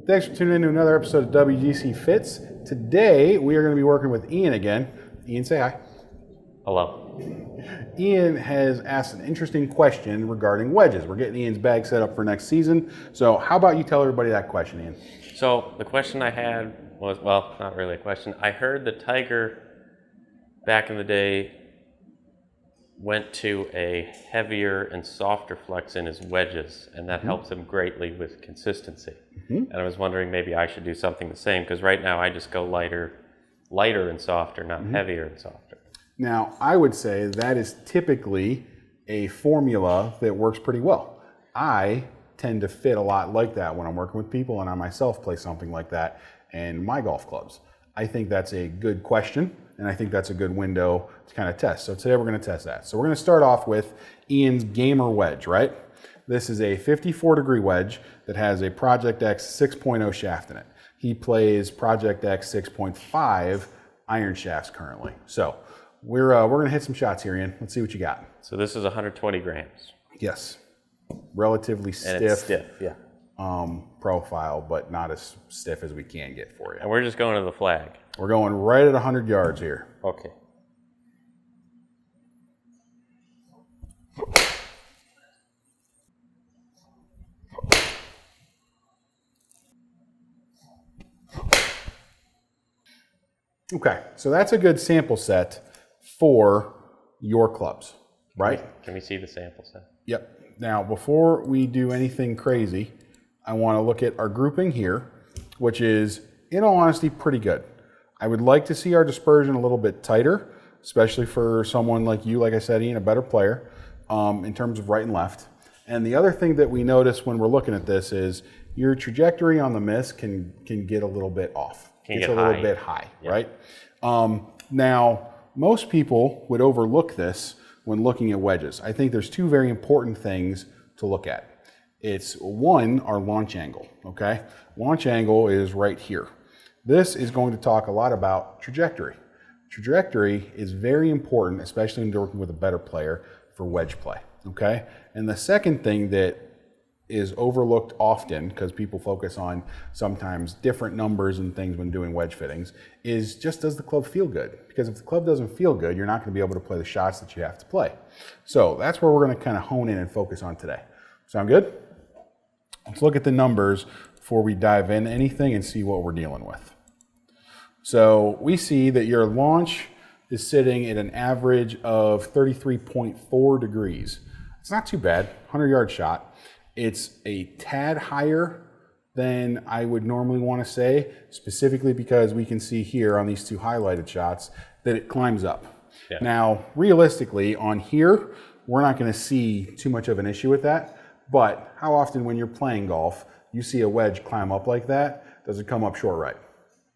Thanks for tuning in to another episode of WGC Fits. Today, we are going to be working with Ian again. Ian, say hi. Hello. Ian has asked an interesting question regarding wedges. We're getting Ian's bag set up for next season. So how about you tell everybody that question, Ian? So the question I had was, well, not really a question. I heard the Tiger back in the day went to a heavier and softer flex in his wedges, and that helps him greatly with consistency. And I was wondering maybe I should do something the same, because right now I just go lighter and softer, not heavier and softer. Now, I would say that is typically a formula that works pretty well. I tend to fit a lot like that when I'm working with people, and I myself play something like that in my golf clubs. I think that's a good question, and I think that's a good window to kind of test. So today we're going to test that. So we're going to start off with Ian's gamer wedge, right? This is a 54-degree wedge that has a Project X 6.0 shaft in it. He plays Project X 6.5 iron shafts currently. So we're going to hit some shots here, Ian. Let's see what you got. So this is 120 grams. Yes. Relatively stiff. And it's stiff, yeah. Profile, but not as stiff as we can get for you. And we're just going to the flag. We're going right at 100 yards here. Okay. Okay, so that's a good sample set for your clubs, right? Can we see the sample set? Yep. Now, before we do anything crazy, I want to look at our grouping here, which is, in all honesty, pretty good. I would like to see our dispersion a little bit tighter, especially for someone like you, like I said, Ian, a better player, in terms of right and left. And the other thing that we notice when we're looking at this is your trajectory on the miss can get a little bit off. It's a little bit high, right? Now, most people would overlook this when looking at wedges. I think there's two very important things to look at. It's one, our launch angle, okay? Launch angle is right here. This is going to talk a lot about trajectory. Trajectory is very important, especially when you're working with a better player for wedge play, okay? And the second thing that is overlooked often, because people focus on sometimes different numbers and things when doing wedge fittings, is just does the club feel good? Because if the club doesn't feel good, you're not going to be able to play the shots that you have to play. So that's where we're going to kind of hone in and focus on today. Sound good? Let's look at the numbers before we dive in anything and see what we're dealing with. So we see that your launch is sitting at an average of 33.4 degrees. It's not too bad, 100-yard shot. It's a tad higher than I would normally want to say, specifically because we can see here on these two highlighted shots that it climbs up. Yeah. Now, realistically, on here, we're not going to see too much of an issue with that, but how often when you're playing golf, you see a wedge climb up like that? Does it come up short right?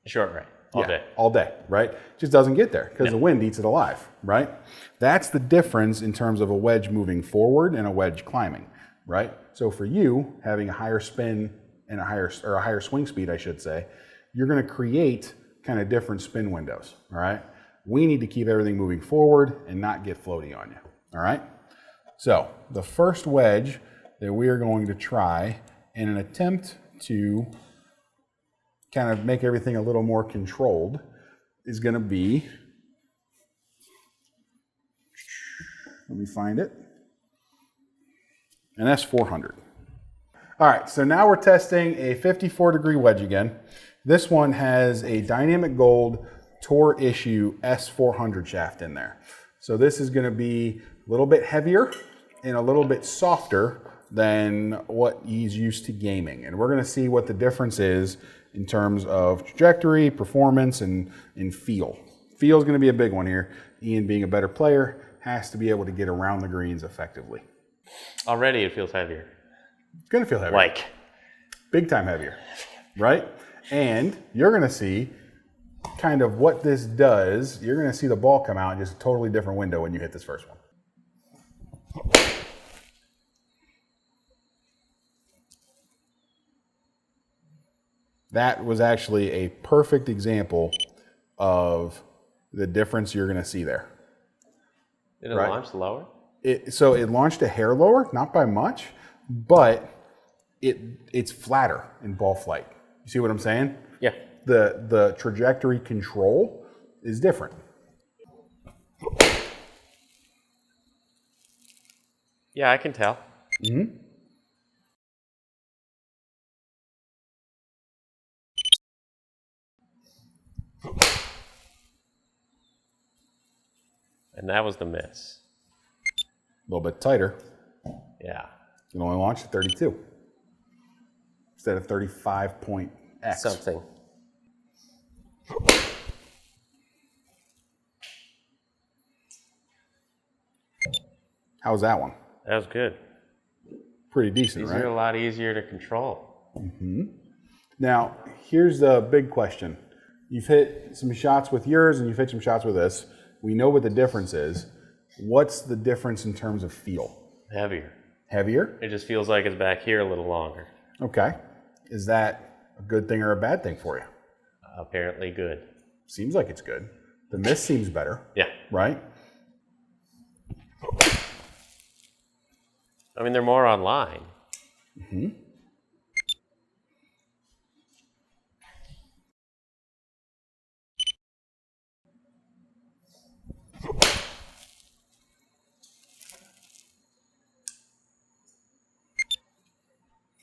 Short right. All day. All day, right? Just doesn't get there because the wind eats it alive, right? That's the difference in terms of a wedge moving forward and a wedge climbing, right? So for you, having a higher spin and a higher swing speed, I should say, you're going to create kind of different spin windows, all right? We need to keep everything moving forward and not get floaty on you, all right? So the first wedge that we are going to try in an attempt to kind of make everything a little more controlled is going to be, let me find it, an S400. All right, so now we're testing a 54-degree wedge again. This one has a Dynamic Gold Tour Issue S400 shaft in there. So this is going to be a little bit heavier and a little bit softer than what he's used to gaming. And we're going to see what the difference is in terms of trajectory, performance, and feel. Feel is going to be a big one here. Ian, being a better player, has to be able to get around the greens effectively. Already it feels heavier. It's going to feel heavier. Like. Big time heavier, right? And you're going to see kind of what this does. You're going to see the ball come out in just a totally different window when you hit this first one. That was actually a perfect example of the difference you're going to see there. Did it launch lower? So it launched a hair lower, not by much, but it's flatter in ball flight. You see what I'm saying? Yeah. The trajectory control is different. Yeah, I can tell. Mm-hmm. And that was the miss. A little bit tighter. Yeah. You can only launch at 32 instead of 35.x. Something. How's that one? That was good. Pretty decent, These right? are a lot easier to control. Now, here's the big question. You've hit some shots with yours and you've hit some shots with this. We know what the difference is. What's the difference in terms of feel? Heavier. Heavier? It just feels like it's back here a little longer. Okay. Is that a good thing or a bad thing for you? Apparently good. Seems like it's good. The miss seems better. Yeah. Right? I mean, they're more online. Mm-hmm.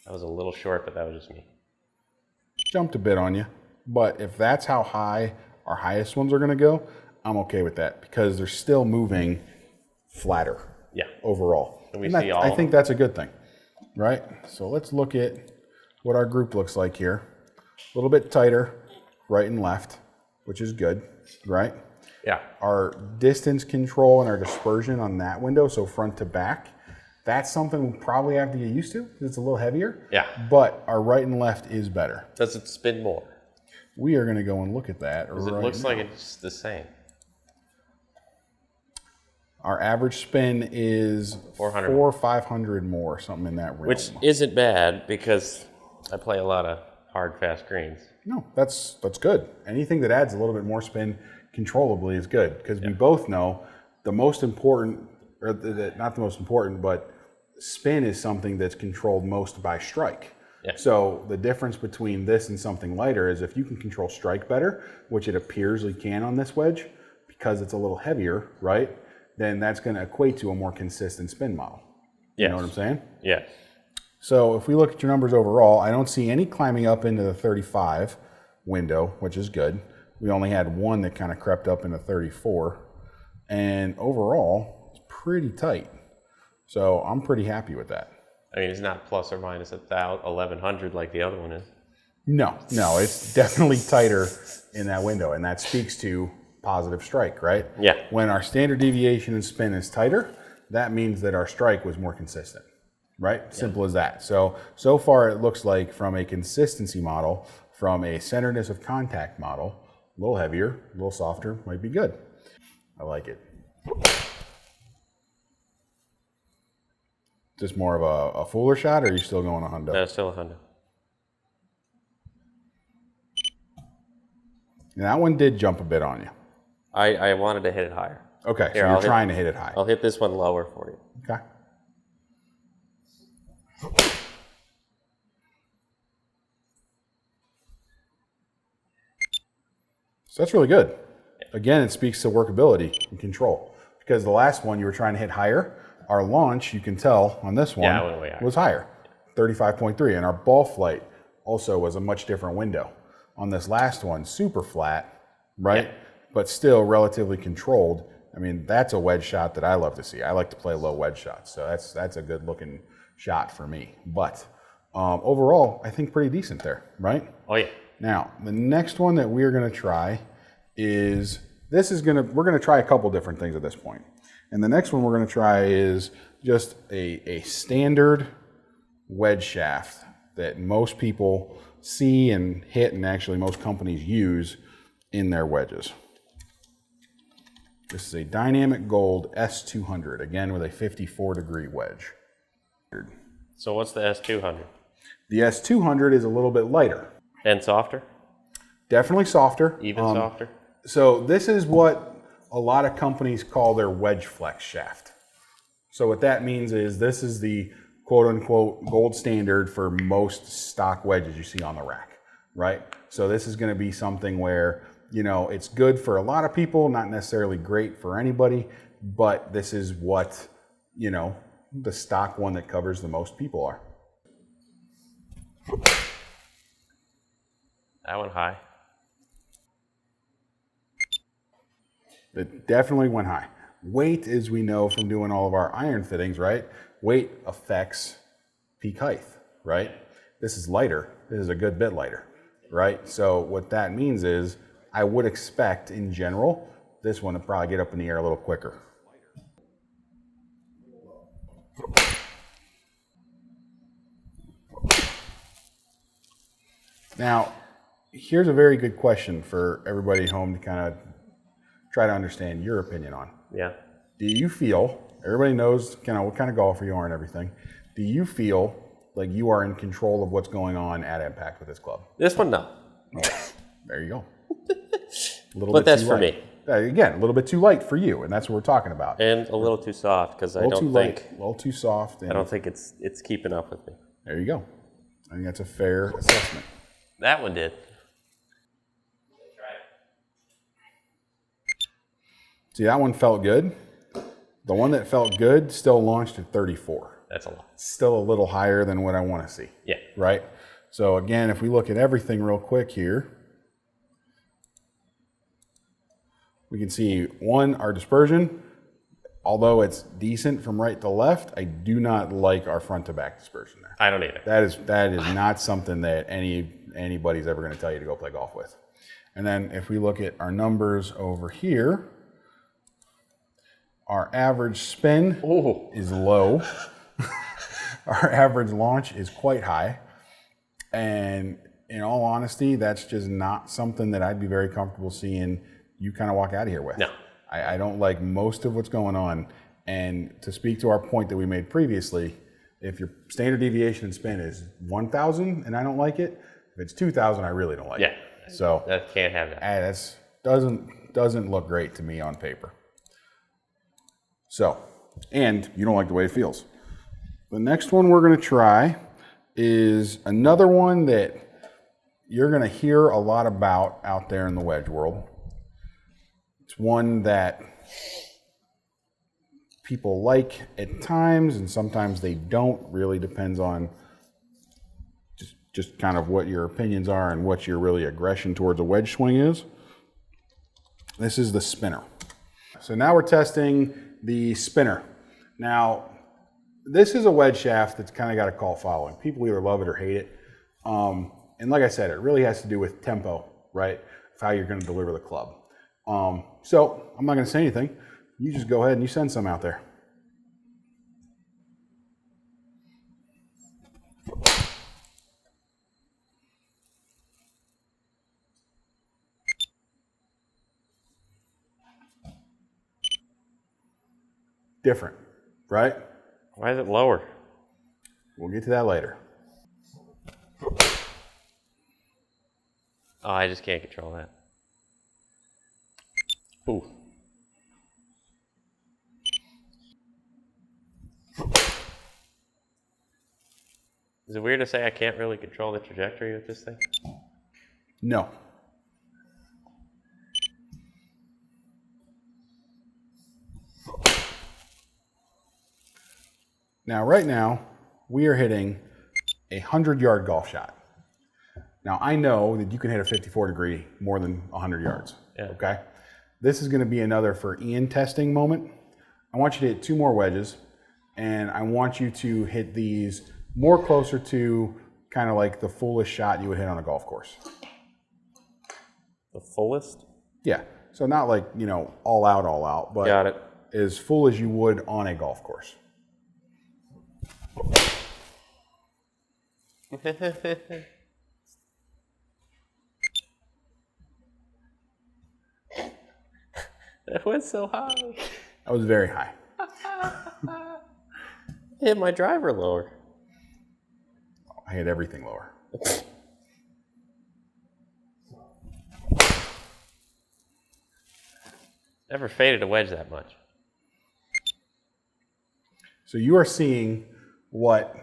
That was a little short, but that was just me. Jumped a bit on you. But if that's how high our highest ones are going to go, I'm okay with that because they're still moving flatter. Yeah. Overall. And we see all. I think that's a good thing, right? So let's look at what our group looks like here. A little bit tighter, right and left, which is good, right? Yeah. Our distance control and our dispersion on that window, so front to back, that's something we'll probably have to get used to because it's a little heavier. Yeah. But our right and left is better. Does it spin more? We are going to go and look at that. Because it looks like it's the same. Our average spin is 400. 400 or 500 more, something in that realm. Which isn't bad because I play a lot of hard, fast greens. No, that's good. Anything that adds a little bit more spin controllably is good because we both know the most important, or not the most important, but spin is something that's controlled most by strike. Yeah. So the difference between this and something lighter is if you can control strike better, which it appears we can on this wedge, because it's a little heavier, right? Then that's going to equate to a more consistent spin model. You know what I'm saying? Yes. So if we look at your numbers overall, I don't see any climbing up into the 35 window, which is good. We only had one that kind of crept up into 34. And overall, it's pretty tight. So I'm pretty happy with that. I mean, it's not plus or minus 1,100 like the other one is. No, it's definitely tighter in that window. And that speaks to positive strike, right? Yeah. When our standard deviation and spin is tighter, that means that our strike was more consistent, right? Simple as that. So far it looks like from a consistency model, from a centeredness of contact model, a little heavier, a little softer, might be good. I like it. Just more of a fuller shot, or are you still going a hundo? No, still a hundo. And that one did jump a bit on you. I wanted to hit it higher. Okay, Here, so you're trying to hit it high. I'll hit this one lower for you. Okay. So that's really good. Again, it speaks to workability and control. Because the last one you were trying to hit higher, our launch, you can tell on this one, it went way higher. was higher, 35.3. And our ball flight also was a much different window. On this last one, super flat, right? Yeah. But still relatively controlled. I mean, that's a wedge shot that I love to see. I like to play low wedge shots. So that's a good looking shot for me. But overall, I think pretty decent there, right? Oh, yeah. Now, the next one that we're going to try is, we're going to try a couple different things at this point. And the next one we're going to try is just a standard wedge shaft that most people see and hit, and actually most companies use in their wedges. This is a Dynamic Gold S200, again with a 54-degree wedge. So what's the S200? The S200 is a little bit lighter. And softer? Definitely softer. Even softer? So this is what a lot of companies call their wedge flex shaft. So what that means is this is the quote unquote gold standard for most stock wedges you see on the rack. right? So this is going to be something where, it's good for a lot of people, not necessarily great for anybody, but this is what, the stock one that covers the most people are. That one high. It definitely went high. Weight, as we know from doing all of our iron fittings, right? Weight affects peak height, right? This is lighter. This is a good bit lighter, right? So what that means is I would expect, in general, this one to probably get up in the air a little quicker. Now, here's a very good question for everybody at home to kind of try to understand your opinion on. Yeah. Do you feel, everybody knows kind of what kind of golfer you are and everything, do you feel like you are in control of what's going on at Impact with this club? This one, no. Oh, there you go. But that's for me. Again, a little bit too light for you, and that's what we're talking about. And a little too soft, because I don't think... A little too soft. I don't think it's keeping up with me. There you go. I think that's a fair assessment. That one did. See, that one felt good. The one that felt good still launched at 34. That's a lot. Still a little higher than what I want to see. Yeah. Right? So again, if we look at everything real quick here, we can see, one, our dispersion. Although it's decent from right to left, I do not like our front to back dispersion there. I don't either. That is not something that anybody's ever going to tell you to go play golf with. And then if we look at our numbers over here, our average spin is low. Our average launch is quite high. And in all honesty, that's just not something that I'd be very comfortable seeing you kind of walk out of here with. No. I don't like most of what's going on. And to speak to our point that we made previously, if your standard deviation in spin is 1,000 and I don't like it, if it's 2,000, I really don't like it. So that can't have that. That doesn't look great to me on paper. So, and you don't like the way it feels. The next one we're going to try is another one that you're going to hear a lot about out there in the wedge world. It's one that people like at times, and sometimes they don't. Really depends on just kind of what your opinions are and what your really aggression towards a wedge swing is. This is the spinner. So now we're testing the spinner. Now, this is a wedge shaft that's kind of got a cult following. People either love it or hate it. And like I said, it really has to do with tempo, right? Of how you're going to deliver the club. So I'm not going to say anything. You just go ahead and you send some out there. Different, right? Why is it lower? We'll get to that later. Oh, I just can't control that. Ooh. Is it weird to say I can't really control the trajectory with this thing? No. Now, right now, we are hitting a 100-yard golf shot. Now, I know that you can hit a 54-degree more than 100 yards, okay? This is going to be another for Ian testing moment. I want you to hit 2 more wedges, and I want you to hit these more closer to kind of like the fullest shot you would hit on a golf course. The fullest? Yeah, so not like, you know, all out, but got it. As full as you would on a golf course. That went so high. That was very high. Hit my driver lower. I hit everything lower. Never faded a wedge that much. So you are seeing what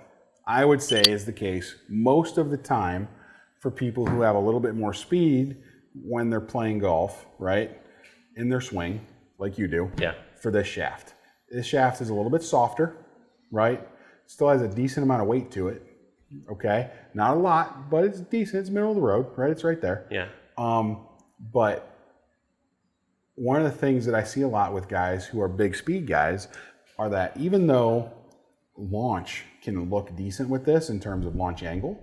I would say is the case most of the time for people who have a little bit more speed when they're playing golf, right? In their swing, like you do, Yeah. for this shaft. This shaft is a little bit softer, right? Still has a decent amount of weight to it, okay? Not a lot, but it's decent. It's middle of the road, right? It's right there. Yeah. But one of the things that I see a lot with guys who are big speed guys are that even though launch can look decent with this in terms of launch angle,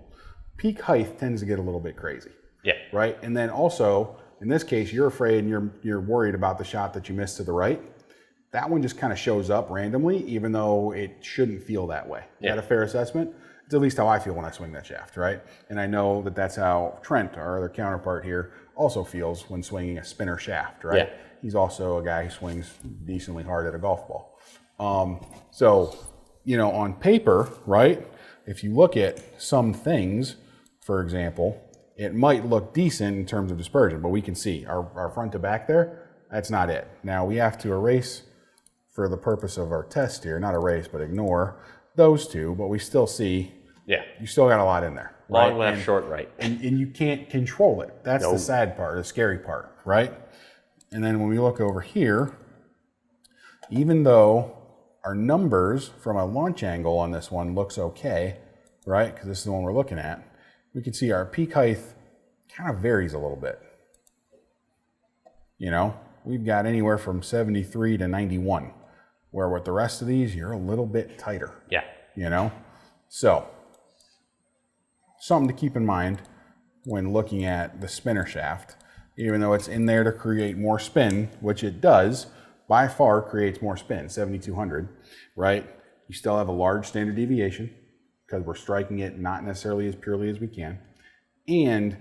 peak height tends to get a little bit crazy. Yeah. Right? And then also, in this case, you're afraid and you're worried about the shot that you missed to the right. That one just kind of shows up randomly, even though it shouldn't feel that way. Is that a fair assessment? It's at least how I feel when I swing that shaft, right? And I know that that's how Trent, our other counterpart here, also feels when swinging a spinner shaft, right? Yeah. He's also a guy who swings decently hard at a golf ball. So, on paper, right, if you look at some things, for example, it might look decent in terms of dispersion, but we can see our front to back there, that's not it. Now we have to erase, for the purpose of our test here, not erase, but ignore those two, but we still see, you still got a lot in there. Long right? left, short right. And you can't control it. That's the sad part, the scary part, right? And then when we look over here, even though our numbers from a launch angle on this one looks okay, right? Because this is the one we're looking at. We can see our peak height kind of varies a little bit. We've got anywhere from 73 to 91, where with the rest of these, you're a little bit tighter. Yeah. So, something to keep in mind when looking at the spinner shaft. Even though it's in there to create more spin, which it does, by far creates more spin, 7,200, right? You still have a large standard deviation because we're striking it not necessarily as purely as we can. And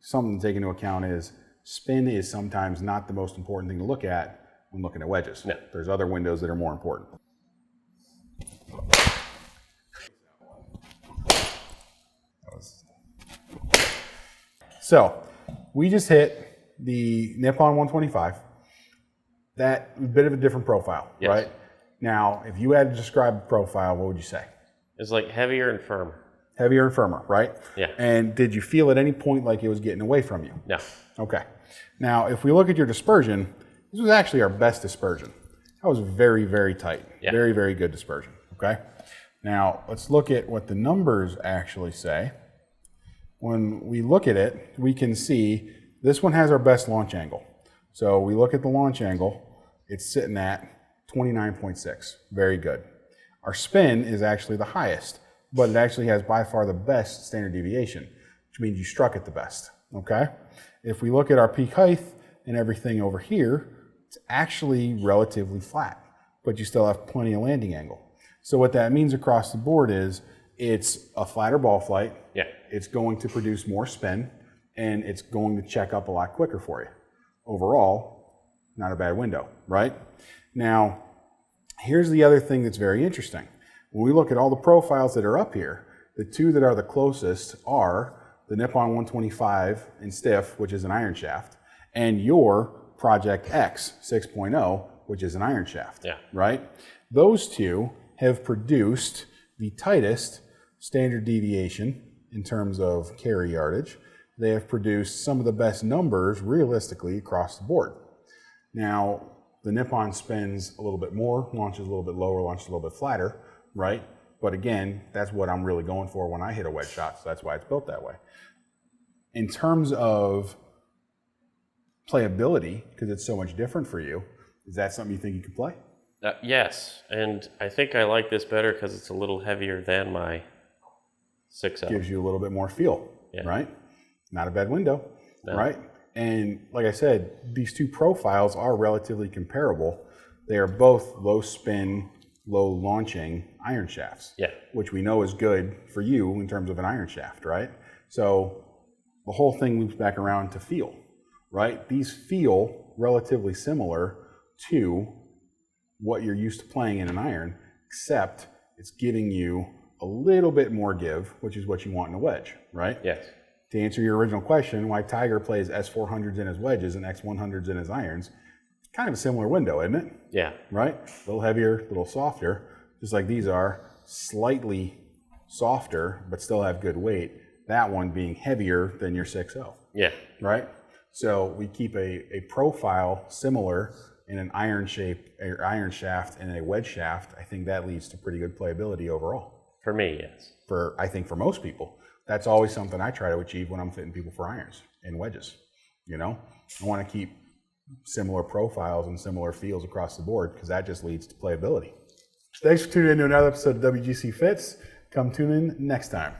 something to take into account is spin is sometimes not the most important thing to look at when looking at wedges. No. There's other windows that are more important. So we just hit the Nippon 125. That a bit of a different profile, right? Now, if you had to describe the profile, what would you say? It's like heavier and firmer. Heavier and firmer, right? Yeah. And did you feel at any point like it was getting away from you? No. Okay. Now, if we look at your dispersion, this was actually our best dispersion. That was very, very tight. Yeah. Very, very good dispersion, okay? Now, let's look at what the numbers actually say. When we look at it, we can see this one has our best launch angle. So we look at the launch angle, it's sitting at 29.6. Very good. Our spin is actually the highest, but it actually has by far the best standard deviation, which means you struck it the best, okay? If we look at our peak height and everything over here, it's actually relatively flat, but you still have plenty of landing angle. So what that means across the board is it's a flatter ball flight. Yeah. It's going to produce more spin, and it's going to check up a lot quicker for you. Overall, not a bad window, right? Now, here's the other thing that's very interesting. When we look at all the profiles that are up here, the two that are the closest are the Nippon 125 in stiff, which is an iron shaft, and your Project X 6.0, which is an iron shaft, right? Those two have produced the tightest standard deviation in terms of carry yardage. They have produced some of the best numbers realistically across the board. Now, the Nippon spins a little bit more, launches a little bit lower, launches a little bit flatter, right? But again, that's what I'm really going for when I hit a wedge shot, so that's why it's built that way. In terms of playability, because it's so much different for you, is that something you think you can play? Yes, and I think I like this better because it's a little heavier than my 6L. Gives you a little bit more feel, right? Not a bad window, right? And like I said, these two profiles are relatively comparable. They are both low spin, low launching iron shafts, which we know is good for you in terms of an iron shaft, right? So the whole thing loops back around to feel, right? These feel relatively similar to what you're used to playing in an iron, except it's giving you a little bit more give, which is what you want in a wedge, right? Yes. To answer your original question, why Tiger plays S400s in his wedges and X100s in his irons, kind of a similar window, isn't it? Yeah. Right? A little heavier, a little softer, just like these are, slightly softer, but still have good weight. that one being heavier than your 6.0. Yeah. Right? So we keep a profile similar in an iron shape, or iron shaft and a wedge shaft. I think that leads to pretty good playability overall. For me, yes. I think for most people, that's always something I try to achieve when I'm fitting people for irons and wedges. You know, I want to keep similar profiles and similar feels across the board because that just leads to playability. Thanks for tuning in to another episode of WGC Fits. Come tune in next time.